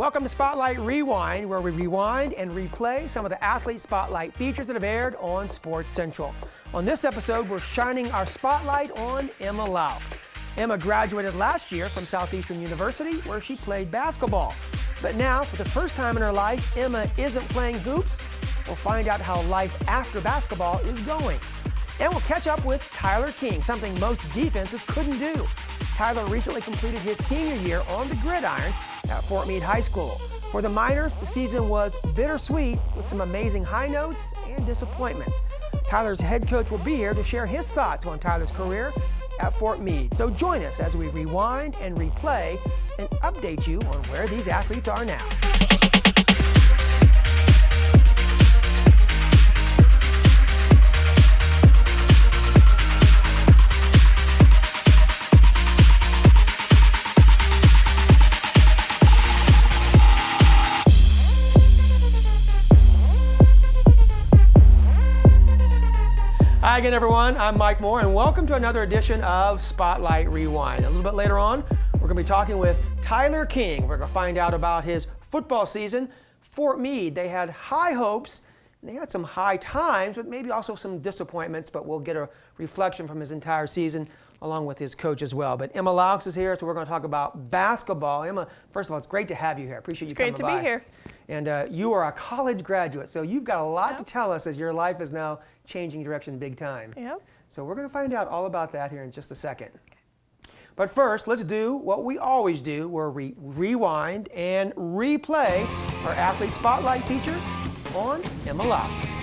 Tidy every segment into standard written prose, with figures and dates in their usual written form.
Welcome to Spotlight Rewind, where we rewind and replay some of the Athlete Spotlight features that have aired on Sports Central. On this episode, we're shining our spotlight on Emma Loucks. Emma graduated last year from Southeastern University, where she played basketball. But now, for the first time in her life, Emma isn't playing hoops. We'll find out how life after basketball is going. And we'll catch up with Tyler King, something most defenses couldn't do. Tyler recently completed his senior year on the gridiron at Fort Meade High School. For the Miners, the season was bittersweet with some amazing high notes and disappointments. Tyler's head coach will be here to share his thoughts on Tyler's career at Fort Meade. So join us as we rewind and replay and update you on where these athletes are now. Hi again, everyone. I'm Mike Moore, and welcome to another edition of Spotlight Rewind. A little bit later on, we're going to be talking with Tyler King. We're going to find out about his football season. Fort Meade, they had high hopes, and they had some high times, but maybe also some disappointments, but we'll get a reflection from his entire season along with his coach as well. But Emma Loucks is here, so we're going to talk about basketball. Emma, first of all, it's great to have you here. Appreciate you coming by. It's great to be here. And you are a college graduate, so you've got a lot to tell us as your life is now changing direction big time. Yep. So we're going to find out all about that here in just a second. But first, let's do what we always do, where we rewind and replay our Athlete Spotlight feature on Emma Loucks.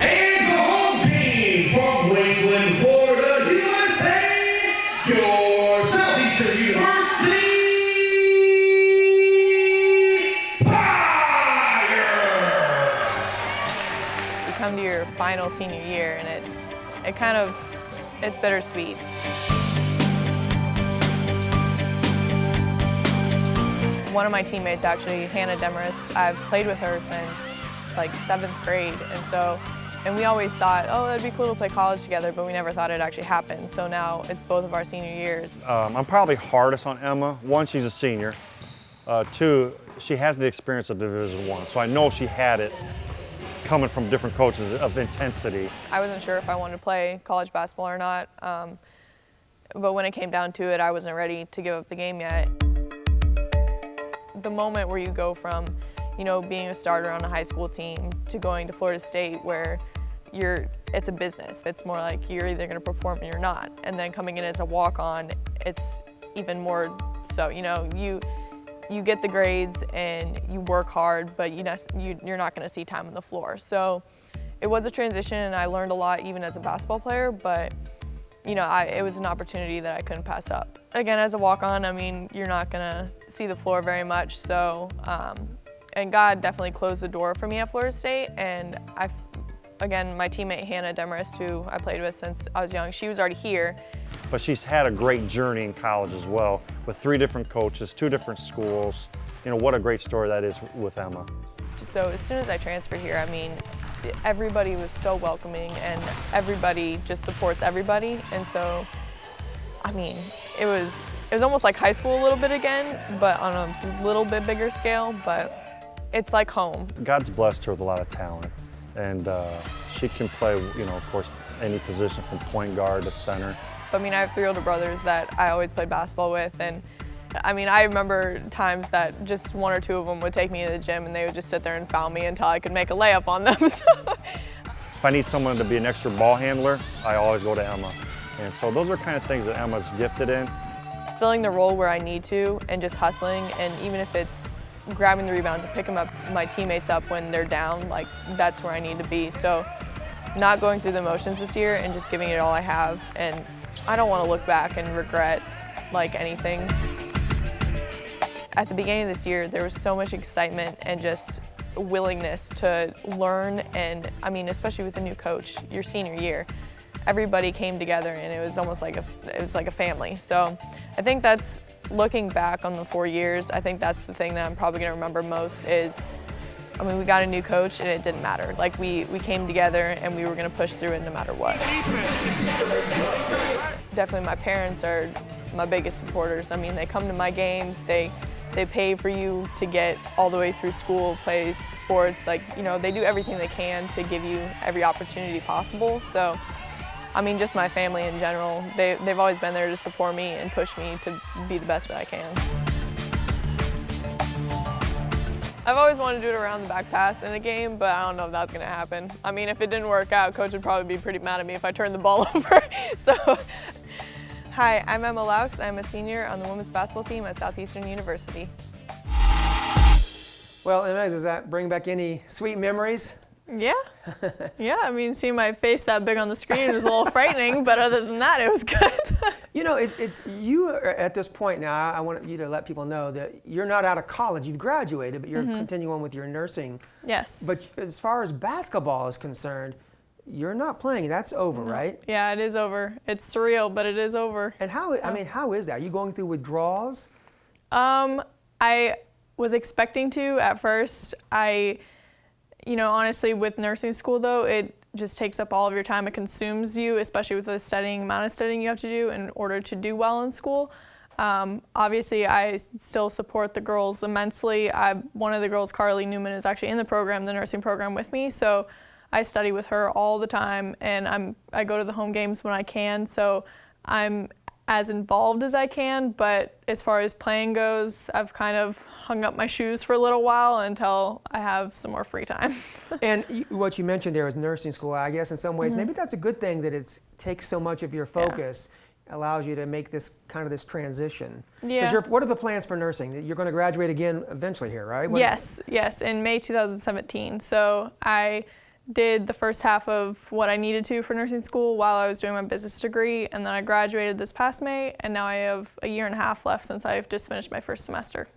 And the home team from Wakeland, Florida, USA, your Southeastern University Come to your final senior year, and it's bittersweet. One of my teammates, actually, Hannah Demarest, I've played with her since like 7th grade, and we always thought, oh, that'd be cool to play college together, but we never thought it'd actually happen. So now it's both of our senior years. I'm probably hardest on Emma. One, she's a senior. Two, she has the experience of Division I, so I know she had it coming from different coaches of intensity. I wasn't sure if I wanted to play college basketball or not, but when it came down to it, I wasn't ready to give up the game yet. The moment where you go from, being a starter on a high school team to going to Florida State, where it's a business. It's more like you're either going to perform or you're not. And then coming in as a walk-on, it's even more so. You get the grades and you work hard, but you're not going to see time on the floor. So it was a transition, and I learned a lot even as a basketball player, but it was an opportunity that I couldn't pass up. Again, as a walk-on, you're not going to see the floor very much. So, and God definitely closed the door for me at Florida State. And again, my teammate Hannah Demarest, who I played with since I was young, she was already here. But she's had a great journey in college as well, with 3 different coaches, 2 different schools. What a great story that is with Emma. So as soon as I transferred here, everybody was so welcoming, and everybody just supports everybody. And so, it was almost like high school a little bit again, but on a little bit bigger scale, but it's like home. God's blessed her with a lot of talent, and she can play, of course, any position from point guard to center. I have 3 older brothers that I always played basketball with, and I remember times that just 1 or 2 of them would take me to the gym, and they would just sit there and foul me until I could make a layup on them. If I need someone to be an extra ball handler, I always go to Emma. And so those are kind of things that Emma's gifted in. Filling the role where I need to, and just hustling, and even if it's grabbing the rebounds and picking my teammates up when they're down, that's where I need to be. So not going through the motions this year and just giving it all I have, and I don't want to look back and regret anything. At the beginning of this year, there was so much excitement and just willingness to learn, and especially with the new coach, your senior year, everybody came together, and it was almost like a family. So I think that's, looking back on the 4 years, I think that's the thing that I'm probably going to remember most is, we got a new coach, and it didn't matter. We came together, and we were going to push through it no matter what. definitely my parents are my biggest supporters. I mean, they come to my games, they pay for you to get all the way through school, play sports, like, you know, they do everything they can to give you every opportunity possible. So, I mean, just my family in general, they've always been there to support me and push me to be the best that I can. I've always wanted to do it around the back pass in a game, but I don't know if that's gonna happen. I mean, if it didn't work out, coach would probably be pretty mad at me if I turned the ball over. So, hi, I'm Emma Loucks. I'm a senior on the women's basketball team at Southeastern University. Well, Emma, does that bring back any sweet memories? Yeah. Yeah, I mean, seeing my face that big on the screen was a little frightening, but other than that, it was good. You know, it's you are at this point now. I want you to let people know that you're not out of college. You've graduated, but you're continuing on with your nursing. Yes. But as far as basketball is concerned, you're not playing. That's over, right? Yeah, it is over. It's surreal, but it is over. And how is that? Are you going through withdrawals? I was expecting to at first. You know, honestly, with nursing school, though, it just takes up all of your time. It consumes you, especially with the amount of studying you have to do in order to do well in school. Obviously, I still support the girls immensely. One of the girls, Carly Newman, is actually in the program, the nursing program with me. So I study with her all the time, and I go to the home games when I can. So I'm as involved as I can, but as far as playing goes, I've kind of hung up my shoes for a little while until I have some more free time. And what you mentioned there was nursing school. I guess in some ways, maybe that's a good thing that it takes so much of your focus, allows you to make this transition. Yeah. What are the plans for nursing? You're going to graduate again eventually here, right? Yes, in May 2017. So I did the first half of what I needed to for nursing school while I was doing my business degree, and then I graduated this past May, and now I have a year and a half left since I've just finished my first semester.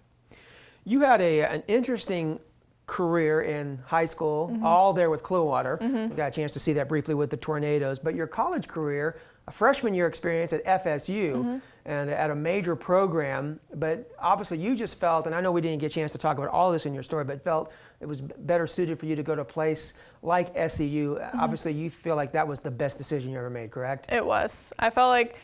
You had an interesting career in high school, all there with Clearwater. We got a chance to see that briefly with the Tornadoes, but your college career, a freshman year experience at FSU and at a major program, but obviously you just felt, and I know we didn't get a chance to talk about all this in your story, but felt it was better suited for you to go to a place like SEU. Obviously you feel like that was the best decision you ever made, correct? It was. I felt like,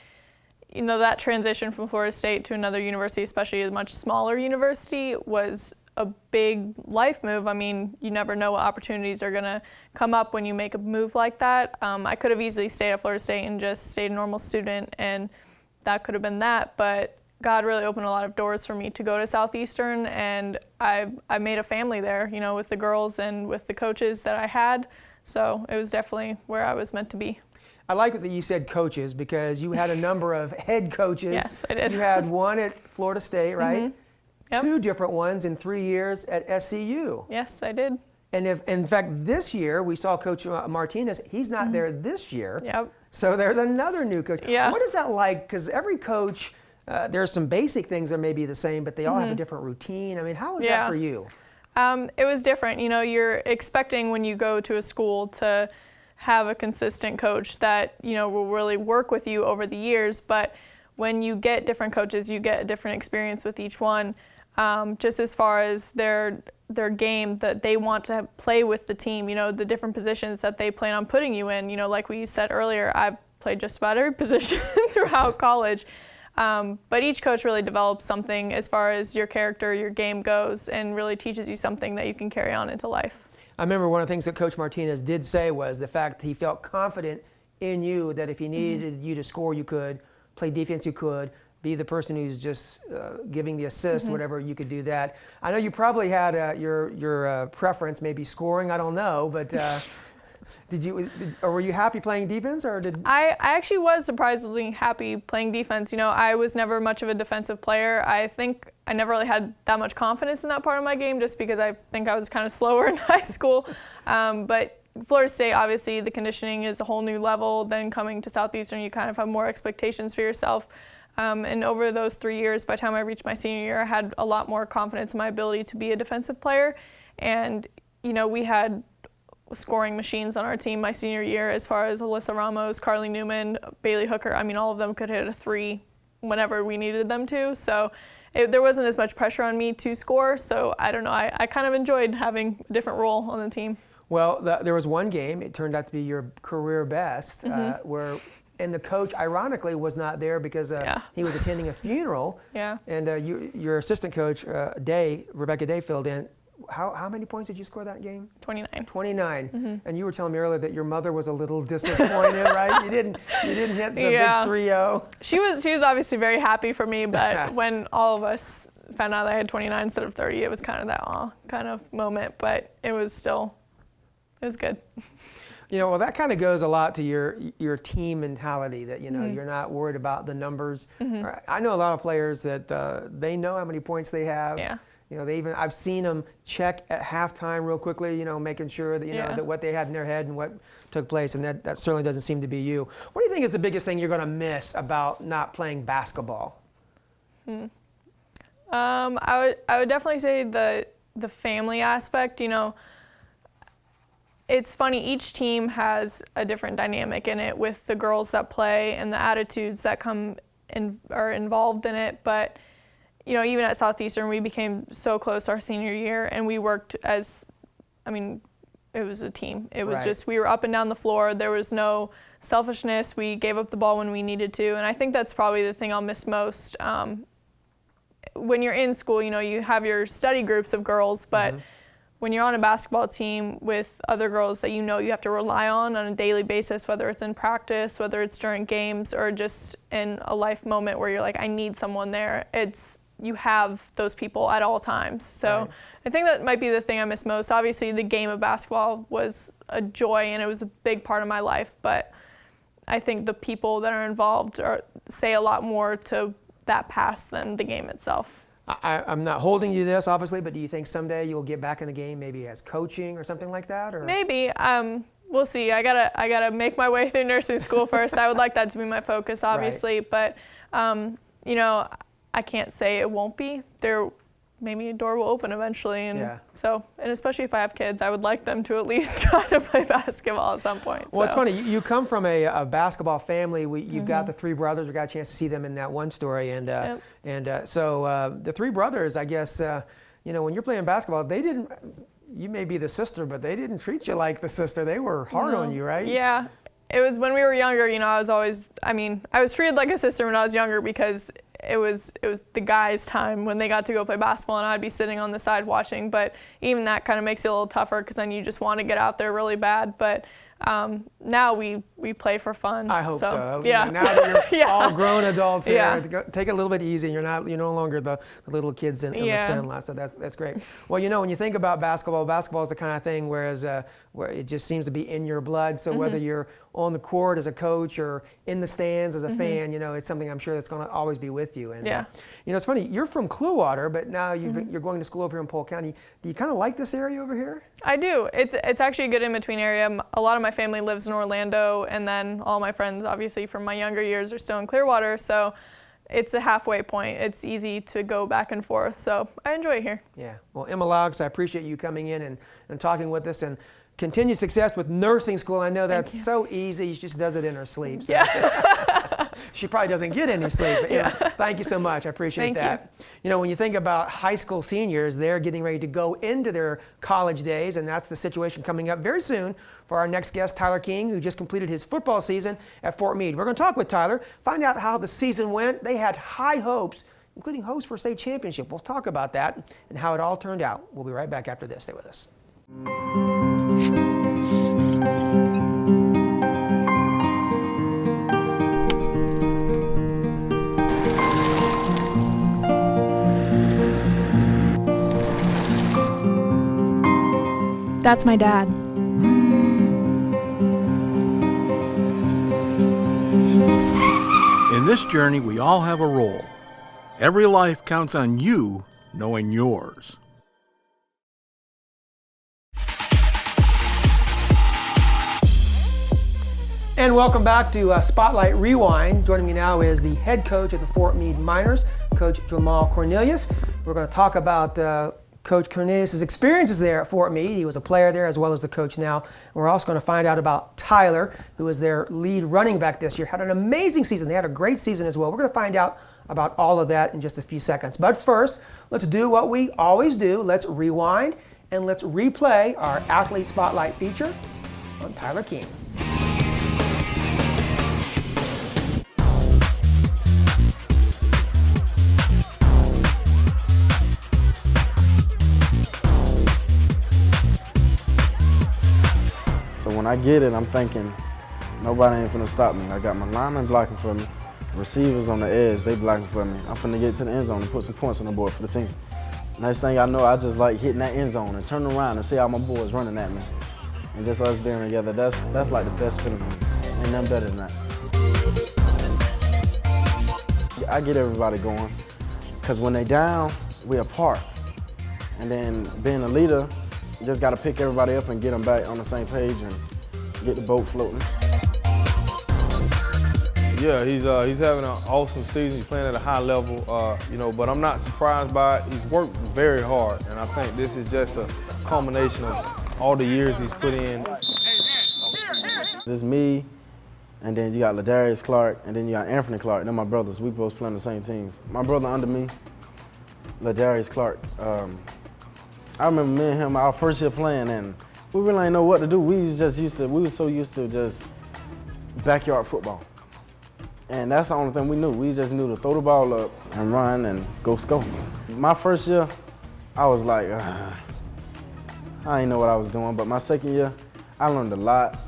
you know, that transition from Florida State to another university, especially a much smaller university, was a big life move. I mean, you never know what opportunities are going to come up when you make a move like that. I could have easily stayed at Florida State and just stayed a normal student, and that could have been that, but God really opened a lot of doors for me to go to Southeastern, and I made a family there, you know, with the girls and with the coaches that I had, so it was definitely where I was meant to be. I like that you said coaches because you had a number of head coaches. Yes, I did. You had one at Florida State, right? Yep. 2 different ones in 3 years at SCU. Yes, I did. And in fact, this year we saw Coach Martinez. He's not there this year. Yep. So there's another new coach. Yeah. What is that like? Because every coach, there are some basic things that may be the same, but they all have a different routine. I mean, how was that for you? It was different. You know, you're expecting when you go to a school to have a consistent coach that, you know, will really work with you over the years. But when you get different coaches, you get a different experience with each one. Just as far as their game that they want to play with the team, you know, the different positions that they plan on putting you in. You know, like we said earlier, I've played just about every position throughout college. But each coach really develops something as far as your character, your game goes, and really teaches you something that you can carry on into life. I remember one of the things that Coach Martinez did say was the fact that he felt confident in you, that if he needed you to score, you could, play defense, you could, be the person who's just giving the assist, whatever, you could do that. I know you probably had your preference, maybe scoring, I don't know, but or were you happy playing defense, or did? I actually was surprisingly happy playing defense. You know, I was never much of a defensive player. I think I never really had that much confidence in that part of my game just because I think I was kind of slower in high school. But Florida State, obviously, the conditioning is a whole new level. Then coming to Southeastern, you kind of have more expectations for yourself. And over those 3 years, by the time I reached my senior year, I had a lot more confidence in my ability to be a defensive player. And, you know, we had scoring machines on our team my senior year as far as Alyssa Ramos, Carly Newman, Bailey Hooker. I mean, all of them could hit a 3 whenever we needed them to. So there wasn't as much pressure on me to score. So I don't know, I kind of enjoyed having a different role on the team. Well, there was one game, it turned out to be your career best, where and the coach, ironically, was not there because he was attending a funeral. Yeah. And your assistant coach, Rebecca Day, filled in. How many points did you score that game? 29. 29. Mm-hmm. And you were telling me earlier that your mother was a little disappointed, right? You didn't hit the big 3-0. She was obviously very happy for me, but when all of us found out I had 29 instead of 30, it was kind of that kind of moment, but it was good. Well, that kind of goes a lot to your team mentality that, you're not worried about the numbers. Mm-hmm. I know a lot of players that they know how many points they have. Yeah. I've seen them check at halftime real quickly, making sure that, that what they had in their head and what took place, and that certainly doesn't seem to be you. What do you think is the biggest thing you're going to miss about not playing basketball? I would definitely say the family aspect. It's funny, each team has a different dynamic in it with the girls that play and the attitudes that are involved in it, but even at Southeastern, we became so close our senior year, and we worked it was a team. It was just, we were up and down the floor. There was no selfishness. We gave up the ball when we needed to, and I think that's probably the thing I'll miss most. When you're in school, you have your study groups of girls, but when you're on a basketball team with other girls that you have to rely on a daily basis, whether it's in practice, whether it's during games, or just in a life moment where you're like, I need someone there, you have those people at all times. So I think that might be the thing I miss most. Obviously, the game of basketball was a joy, and it was a big part of my life, but I think the people that are involved say a lot more to that pass than the game itself. I'm not holding you to this, obviously, but do you think someday you'll get back in the game, maybe as coaching or something like that? Or? Maybe. We'll see. I gotta make my way through nursing school first. I would like that to be my focus, obviously, but I can't say it won't be. Maybe a door will open eventually, and especially if I have kids, I would like them to at least try to play basketball at some point. Well, it's funny. You come from a basketball family. You've got the three brothers. We got a chance to see them in that one story, so the three brothers, I guess, when you're playing basketball, they didn't. You may be the sister, but they didn't treat you like the sister. They were hard on you, right? Yeah. It was when we were younger, I was treated like a sister when I was younger because it was the guys' time when they got to go play basketball, and I'd be sitting on the side watching. But even that kind of makes it a little tougher because then you just want to get out there really bad. But now we play for fun. I hope so. Yeah. Now that you're all grown adults here, take it a little bit easy. You're no longer the little kids in the sin lot. So that's great. Well, when you think about basketball is the kind of thing where it just seems to be in your blood. So whether you're on the court as a coach or in the stands as a fan, it's something I'm sure that's going to always be with you. And it's funny. You're from Clearwater, but now you're going to school over here in Polk County. Do you kind of like this area over here? I do. It's actually a good in-between area. A lot of my family lives in Orlando, and then all my friends, obviously, from my younger years are still in Clearwater. So it's a halfway point. It's easy to go back and forth. So I enjoy it here. Yeah. Well, Emma Loucks, I appreciate you coming in and talking with us, and continued success with nursing school. I know that's so easy. She just does it in her sleep. So. Yeah. She probably doesn't get any sleep. But, thank you so much. I appreciate that. When you think about high school seniors, they're getting ready to go into their college days, and that's the situation coming up very soon for our next guest, Tyler King, who just completed his football season at Fort Meade. We're going to talk with Tyler, find out how the season went. They had high hopes, including hopes for a state championship. We'll talk about that and how it all turned out. We'll be right back after this. Stay with us. That's my dad. In this journey, we all have a role. Every life counts on you knowing yours. And welcome back to Spotlight Rewind. Joining me now is the head coach of the Fort Meade Miners, Coach Jamal Cornelius. We're going to talk about Coach Cornelius' experiences there at Fort Meade. He was a player there as well as the coach now. And we're also going to find out about Tyler, who was their lead running back this year. Had an amazing season. They had a great season as well. We're going to find out about all of that in just a few seconds. But first, let's do what we always do. Let's rewind and let's replay our Athlete Spotlight feature on Tyler King. I get it, I'm thinking, nobody ain't finna stop me. I got my linemen blocking for me. Receivers on the edge, they blocking for me. I'm finna get to the end zone and put some points on the board for the team. Next thing I know, I just like hitting that end zone and turning around and see all my boys running at me. And just us being together, that's like the best feeling. Ain't nothing better than that. I get everybody going, because when they down, we apart. And then being a leader, you just gotta pick everybody up and get them back on the same page and get the boat floating. Yeah, he's having an awesome season. He's playing at a high level, but I'm not surprised by it. He's worked very hard, and I think this is just a culmination of all the years he's put in. It's me, and then you got Ladarius Clark, and then you got Anthony Clark. They're my brothers. We both play on the same teams. My brother under me, Ladarius Clark. I remember me and him our first year playing, and we really didn't know what to do. We were so used to just backyard football. And that's the only thing we knew. We just knew to throw the ball up and run and go score. My first year, I was like, I didn't know what I was doing. But my second year, I learned a lot.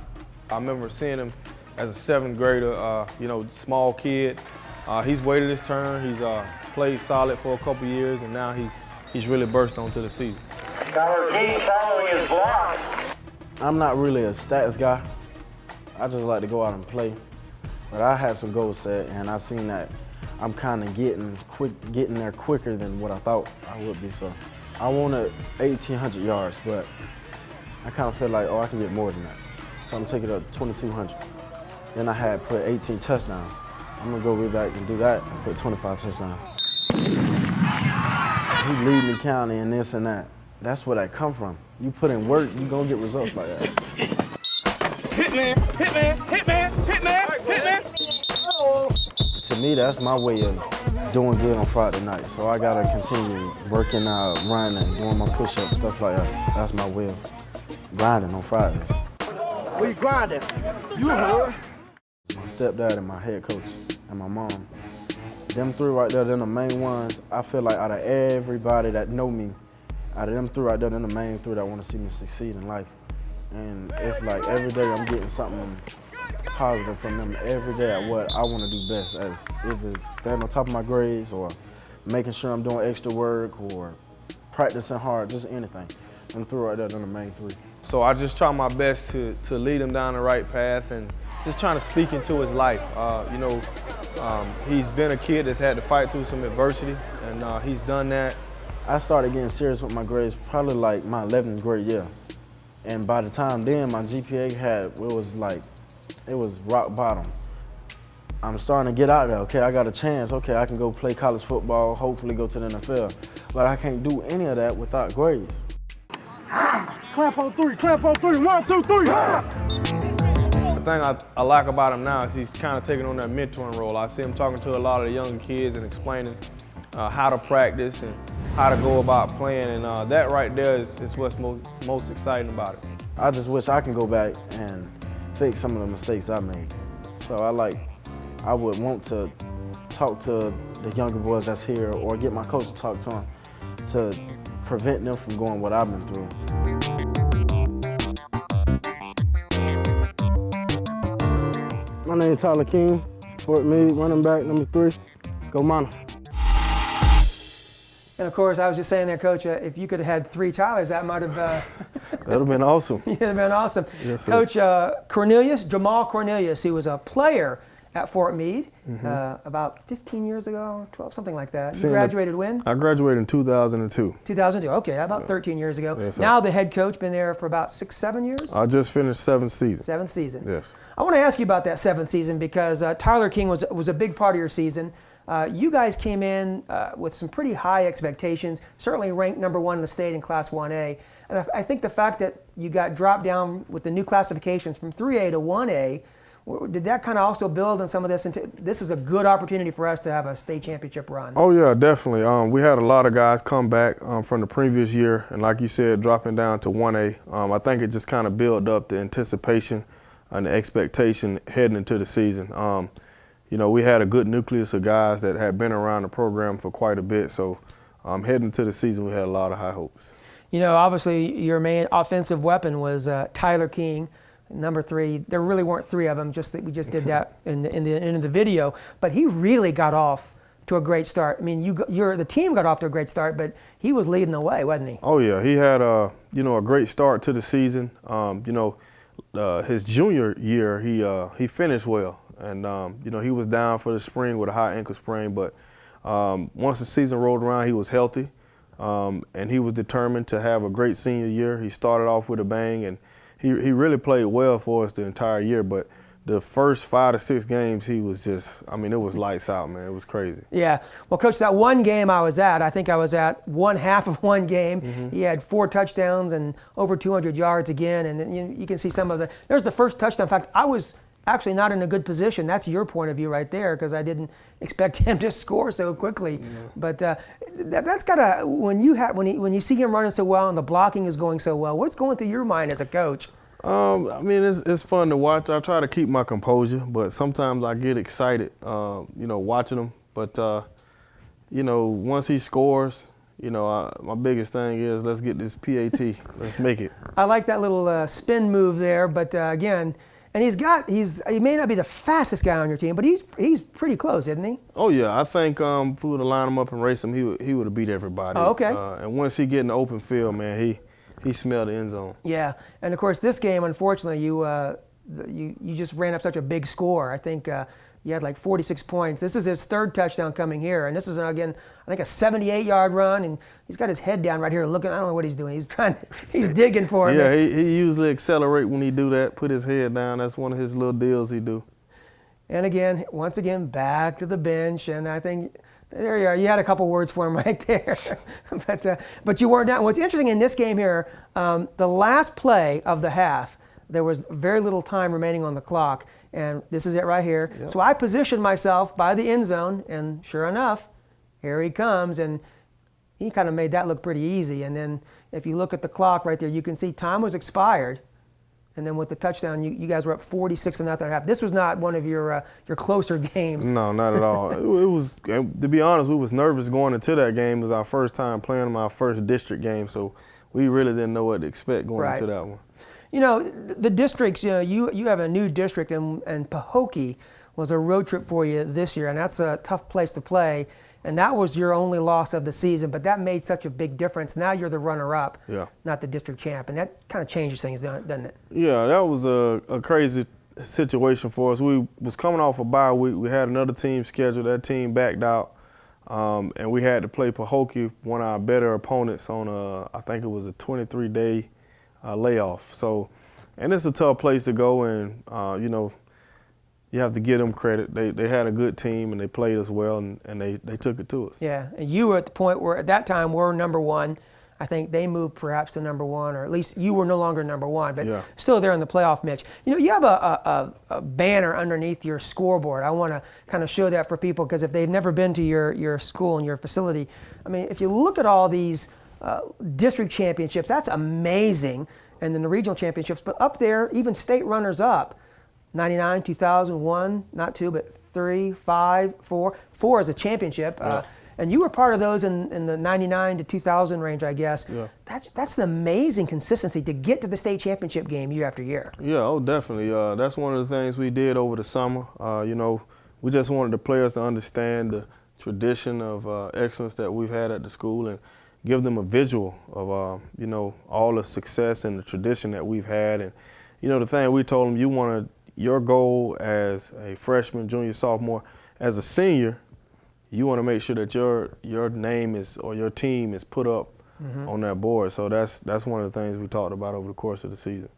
I remember seeing him as a seventh grader, small kid. He's waited his turn. He's played solid for a couple years, and now he's really burst onto the season. Our team following is blocked. I'm not really a stats guy. I just like to go out and play. But I had some goals set, and I seen that I'm kind of getting there quicker than what I thought I would be. So I wanted 1,800 yards, but I kind of feel like, I can get more than that. So I'm taking it up to 2,200. Then I had put 18 touchdowns. I'm gonna go way back and do that and put 25 touchdowns. He leading the county and this and that. That's where that come from. You put in work, you gonna get results like that. Hitman, hitman, hitman, hitman, hitman. To me, that's my way of doing good on Friday night. So I gotta continue working out, running, doing my push-ups, stuff like that. That's my way of grinding on Fridays. We grinding. You heard? My stepdad and my head coach and my mom. Them three right there, they're the main ones. I feel like out of everybody that know me, out of them three right there, they're the main three that want to see me succeed in life. And it's like every day I'm getting something positive from them every day at what I want to do best, as if it's staying on top of my grades or making sure I'm doing extra work or practicing hard, just anything. Them three right there, they're the main three. So I just try my best to lead him down the right path and just trying to speak into his life. He's been a kid that's had to fight through some adversity, and he's done that. I started getting serious with my grades probably like my 11th grade year. And by the time then, my GPA it was rock bottom. I'm starting to get out there. Okay, I got a chance. Okay, I can go play college football, hopefully go to the NFL. But I can't do any of that without grades. Clap on three, 1, 2, 3. The thing I like about him now is he's kind of taking on that mentoring role. I see him talking to a lot of the younger kids and explaining how to practice and how to go about playing, and that right there is what's most exciting about it. I just wish I can go back and fix some of the mistakes I made. So I would want to talk to the younger boys that's here or get my coach to talk to them to prevent them from going what I've been through. My name is Tyler King, Fort Meade, running back number 3. Go Miners. And of course, I was just saying there, Coach, if you could have had 3 Tylers, that might have that would have been awesome. It'd have been awesome. Yes, sir. Coach Jamal Cornelius, he was a player at Fort Meade about 15 years ago, 12, something like that. You graduated when? I graduated in 2002. 2002, okay, about 13 years ago. Yes, now the head coach, been there for about 6, 7 years? I just finished 7th season. 7th season. Yes. I want to ask you about that 7th season because Tyler King was a big part of your season. You guys came in with some pretty high expectations, certainly ranked number 1 in the state in Class 1A. And I think the fact that you got dropped down with the new classifications from 3A to 1A, did that kind of also build on some of this? This is a good opportunity for us to have a state championship run. Oh, yeah, definitely. We had a lot of guys come back from the previous year, and like you said, dropping down to 1A. I think it just kind of built up the anticipation and the expectation heading into the season. We had a good nucleus of guys that had been around the program for quite a bit, so heading into the season, we had a lot of high hopes. Obviously, your main offensive weapon was Tyler King. number 3. There really weren't 3 of them, just that we just did that in the video. But he really got off to a great start. I mean, the team got off to a great start, but he was leading the way, wasn't he? Oh yeah, he had a great start to the season. His junior year, he finished well, and he was down for the spring with a high ankle sprain, but once the season rolled around, he was healthy, and he was determined to have a great senior year. He started off with a bang, and he really played well for us the entire year, but the first 5 to 6 games, he was just, it was lights out, man. It was crazy. Yeah. Well, Coach, that one game I think I was at one half of one game. Mm-hmm. He had 4 touchdowns and over 200 yards again. And then you can see there's the first touchdown. In fact, I was actually not in a good position. That's your point of view right there, because I didn't expect him to score so quickly. Yeah. But that's gotta, when you see him running so well and the blocking is going so well, what's going through your mind as a coach? It's fun to watch. I try to keep my composure, but sometimes I get excited, watching him. But, once he scores, my biggest thing is let's get this PAT. Let's make it. I like that little spin move there, but again, and he may not be the fastest guy on your team, but he's pretty close, isn't he? Oh yeah, I think if we would have lined him up and raced him, he would have beat everybody. Oh, okay. And once he get in the open field, man, he smelled the end zone. Yeah, and of course this game, unfortunately, you just ran up such a big score. I think you had like 46 points. This is his 3rd touchdown coming here, and this is again, I think a 78-yard run, and he's got his head down right here looking. I don't know what he's doing. He's digging for it. Yeah, he usually accelerate when he do that. Put his head down. That's one of his little deals he do. And again, once again, back to the bench, and I think. There you are. You had a couple words for him right there. but you weren't down. What's interesting in this game here, the last play of the half, there was very little time remaining on the clock, and this is it right here. Yep. So I positioned myself by the end zone, and sure enough, here he comes, and he kind of made that look pretty easy. And then if you look at the clock right there, you can see time was expired. And then with the touchdown, you guys were up 46-0 at half. This was not one of your closer games. No, not at all. It was, to be honest, we was nervous going into that game. It was our first time playing my first district game, so we really didn't know what to expect going into that one. The districts, you have a new district, and Pahokee was a road trip for you this year, and that's a tough place to play. And that was your only loss of the season, but that made such a big difference. Now you're the runner-up, not the district champ, and that kind of changes things, doesn't it? Yeah, that was a crazy situation for us. We was coming off a bye week. We had another team scheduled. That team backed out, and we had to play Pahokee, one of our better opponents, on I think it was a 23-day layoff. So, and it's a tough place to go, and you have to give them credit. They had a good team, and they played us well, and they took it to us. Yeah, and you were at the point where at that time we're number 1. I think they moved perhaps to number 1, or at least you were no longer number 1, but still there in the playoff mix. You have a banner underneath your scoreboard. I want to kind of show that for people, because if they've never been to your school and your facility, if you look at all these district championships, that's amazing, and then the regional championships, but up there, even state runners up. 99, 2001, not 2, but 3, 5, 4. 4 is a championship. And you were part of those in the 99 to 2000 range, I guess. Yeah. That's an amazing consistency to get to the state championship game year after year. Yeah, oh, definitely. That's one of the things we did over the summer. We just wanted the players to understand the tradition of excellence that we've had at the school, and give them a visual of, all the success and the tradition that we've had. And, the thing we told them, your goal as a freshman, junior, sophomore, as a senior, you want to make sure that your name is, or your team is put up on that board. So that's one of the things we talked about over the course of the season.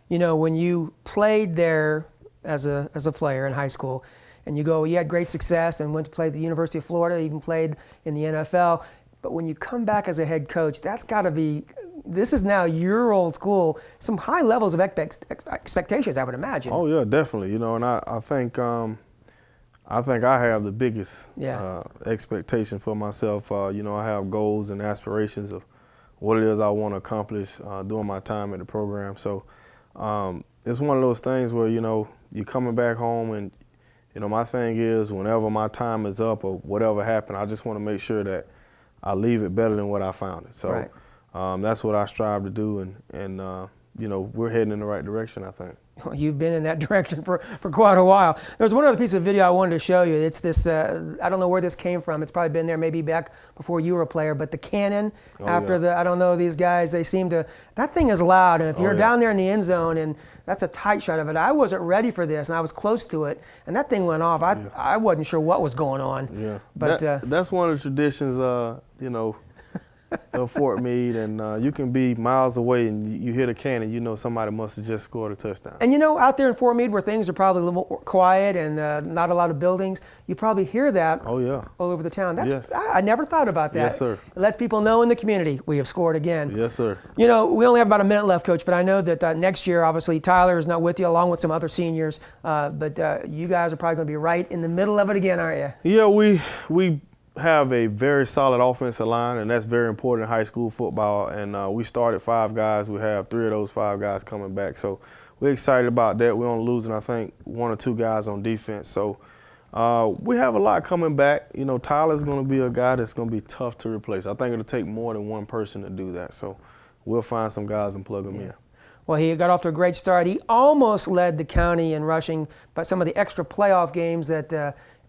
When you played there as a player in high school, and you had great success and went to play at the University of Florida, even played in the NFL, but when you come back as a head coach, that's got to be, this is now your old school, some high levels of expectations, I would imagine. Oh yeah, definitely. And I think I have the biggest expectation for myself. I have goals and aspirations of what it is I want to accomplish during my time at the program. So it's one of those things where you're coming back home, and my thing is, whenever my time is up or whatever happened, I just want to make sure that I leave it better than what I found it. So that's what I strive to do, and we're heading in the right direction, I think. Well, you've been in that direction for quite a while. There's one other piece of video I wanted to show you. It's this, I don't know where this came from. It's probably been there maybe back before you were a player, but the cannon after the, I don't know, these guys, they seem to, that thing is loud. And if you're down there in the end zone, and that's a tight shot of it. I wasn't ready for this, and I was close to it, and that thing went off. I wasn't sure what was going on. Yeah, but that's one of the traditions, you know, of Fort Meade, and you can be miles away and you hear the cannon, you know somebody must have just scored a touchdown. And you know, out there in Fort Meade where things are probably a little more quiet and not a lot of buildings, you probably hear that all over the town. That's, I never thought about that. Yes, sir. It lets people know in the community we have scored again. Yes, sir. You know, we only have about a minute left, Coach, but I know that next year, obviously, Tyler is not with you along with some other seniors, but you guys are probably going to be right in the middle of it again, aren't you? Yeah, we have a very solid offensive line, and that's very important in high school football. And we started 5 guys. We have 3 of those 5 guys coming back. So we're excited about that. We're only losing, I think, 1 or 2 guys on defense. So we have a lot coming back. You know, Tyler's going to be a guy that's going to be tough to replace. I think it'll take more than one person to do that. So we'll find some guys and plug them in. Well, he got off to a great start. He almost led the county in rushing, but some of the extra playoff games that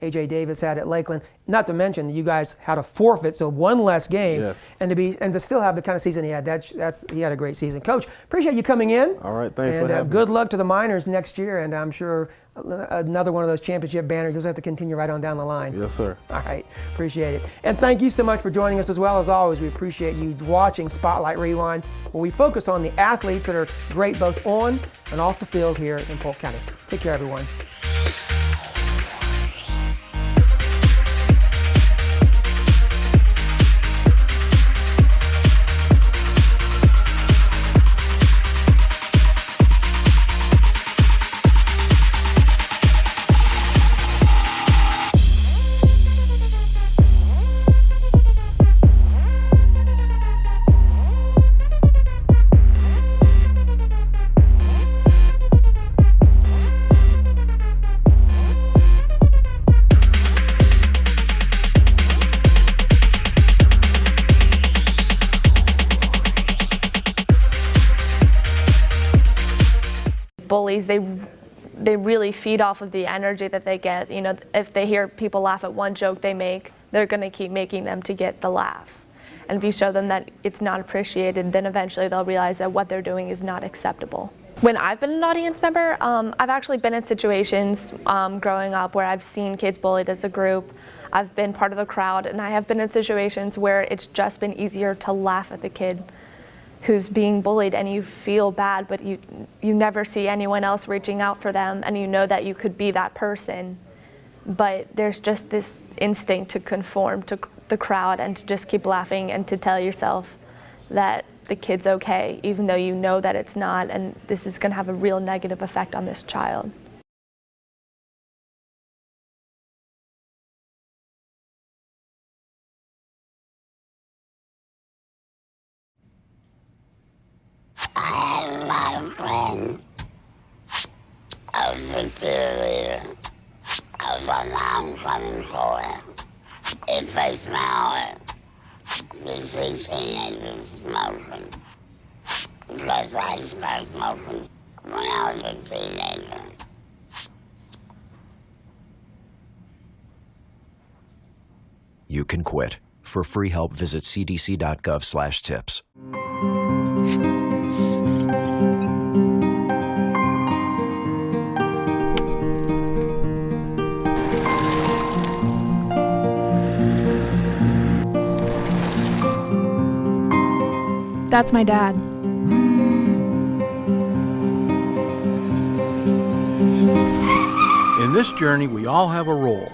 A.J. Davis had at Lakeland. Not to mention that you guys had a forfeit, so 1 less game. Yes. And to still have the kind of season he had, he had a great season. Coach, appreciate you coming in. All right, thanks for having me. And good luck to the Miners next year, and I'm sure another one of those championship banners, you'll have to continue right on down the line. Yes, sir. All right, appreciate it. And thank you so much for joining us as well. As always, we appreciate you watching Spotlight Rewind, where we focus on the athletes that are great both on and off the field here in Polk County. Take care, everyone. Bullies, they really feed off of the energy that they get. You know, if they hear people laugh at one joke they make, they're going to keep making them to get the laughs. And if you show them that it's not appreciated, then eventually they'll realize that what they're doing is not acceptable. When I've been an audience member, I've actually been in situations growing up where I've seen kids bullied as a group. I've been part of the crowd, and I have been in situations where it's just been easier to laugh at the kid who's being bullied, and you feel bad, but you never see anyone else reaching out for them, and you know that you could be that person. But there's just this instinct to conform to the crowd and to just keep laughing and to tell yourself that the kid's okay, even though you know that it's not, and this is gonna have a real negative effect on this child. I had a lot of friends. I was a cheerleader. I was on the homecoming court. If they smell it, you see teenagers smoking. Because I started smoking when I was a teenager. You can quit. For free help, visit cdc.gov/tips. That's my dad. In this journey, we all have a role.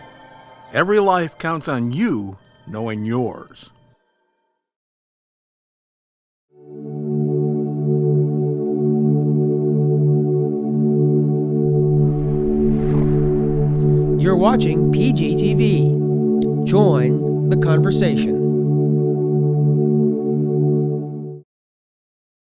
Every life counts on you knowing yours. You're watching PGTV. Join the conversation.